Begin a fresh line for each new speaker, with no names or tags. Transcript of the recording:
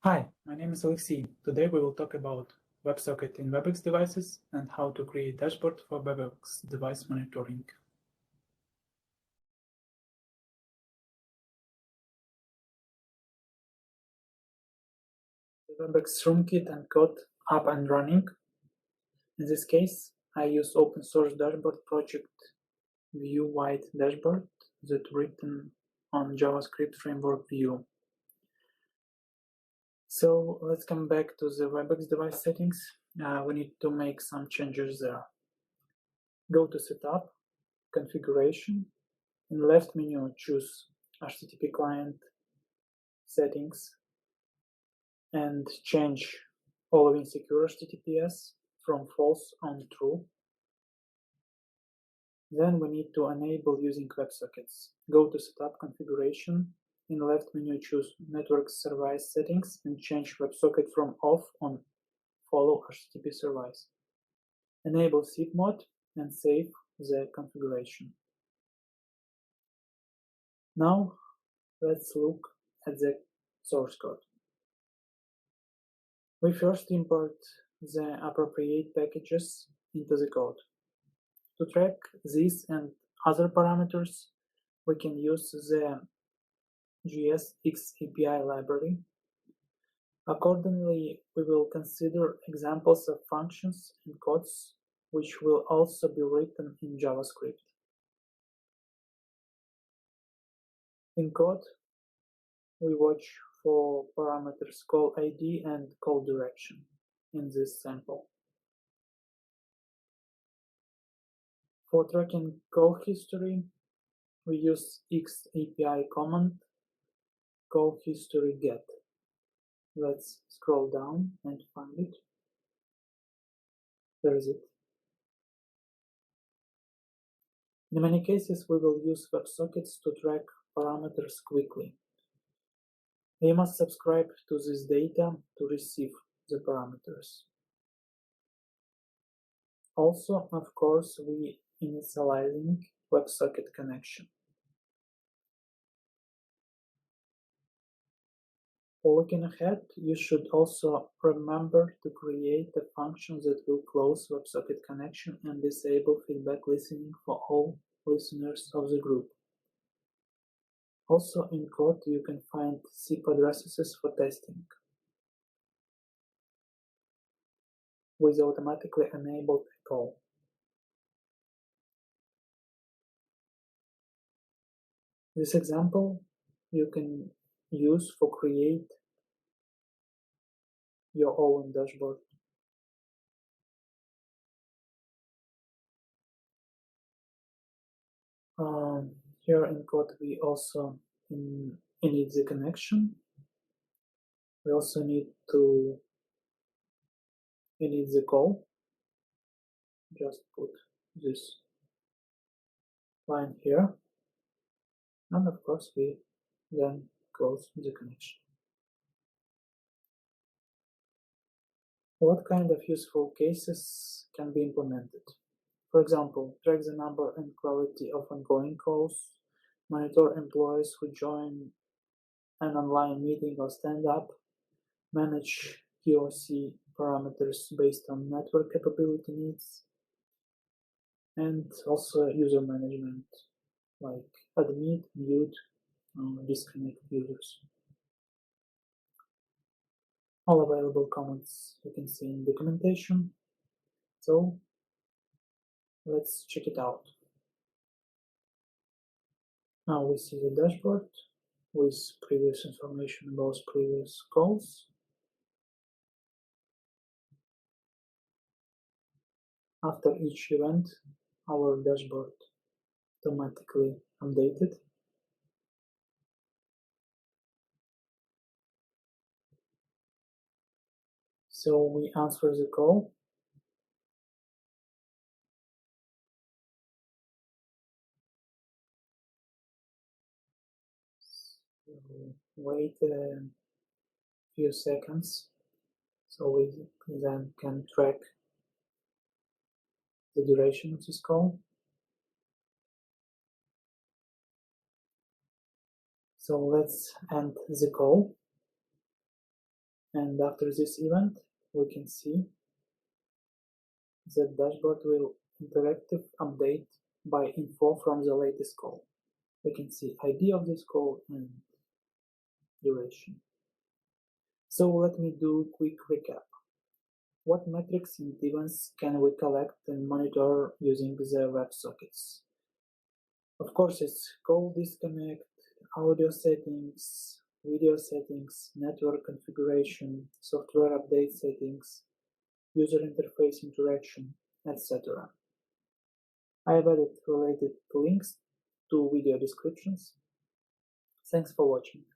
Hi, my name is Alexey. Today we will talk about WebSocket in Webex devices and how to create dashboard for Webex device monitoring. The Webex RoomKit and code up and running. In this case, I use open source dashboard project Vue White dashboard that written on JavaScript framework Vue. So let's come back to the Webex device settings. We need to make some changes there. Go to Setup, Configuration. In the left menu, choose HTTP client settings and change following secure HTTPS from false on true. Then we need to enable using WebSockets. Go to Setup Configuration. In the left menu, choose Network Service Settings and change WebSocket from off on follow HTTP service. Enable SIP mode and save the configuration. Now let's look at the source code. We first import the appropriate packages into the code. To track these and other parameters, we can use the JSXAPI library. Accordingly, we will consider examples of functions and codes which will also be written in JavaScript. In code, we watch for parameters call ID and call direction in this sample. For tracking call history, we use XAPI command call history get. Let's scroll down and find it. There is it. In many cases, we will use WebSockets to track parameters quickly. You must subscribe to this data to receive the parameters. Also, of course, we initializing WebSocket connection. Looking ahead, you should also remember to create a function that will close WebSocket connection and disable feedback listening for all listeners of the group. Also in code, you can find SIP addresses for testing with automatically enabled call. This example you can use for create your own dashboard. Here in code, we also init the connection. We also need to init the call. Just put this line here. And of course, we then close the connection. What kind of useful cases can be implemented? For example, track the number and quality of ongoing calls, monitor employees who join an online meeting or stand up, manage POC parameters based on network capability needs, and also user management, like admit, mute, disconnect users. All available comments you can see in documentation. So let's check it out. Now we see the dashboard with previous information about previous calls. After each event, our dashboard automatically updated. So we answer the call. So wait a few seconds so we then can track the duration of this call. So let's end the call. And after this event, we can see that dashboard will interactive update by info from the latest call. We can see ID of this call and duration. So let me do a quick recap. What metrics and events can we collect and monitor using the WebSockets? Of course, it's call disconnect, audio settings, video settings, network configuration, software update settings, user interface interaction, etc. I have added related links to video descriptions. Thanks for watching.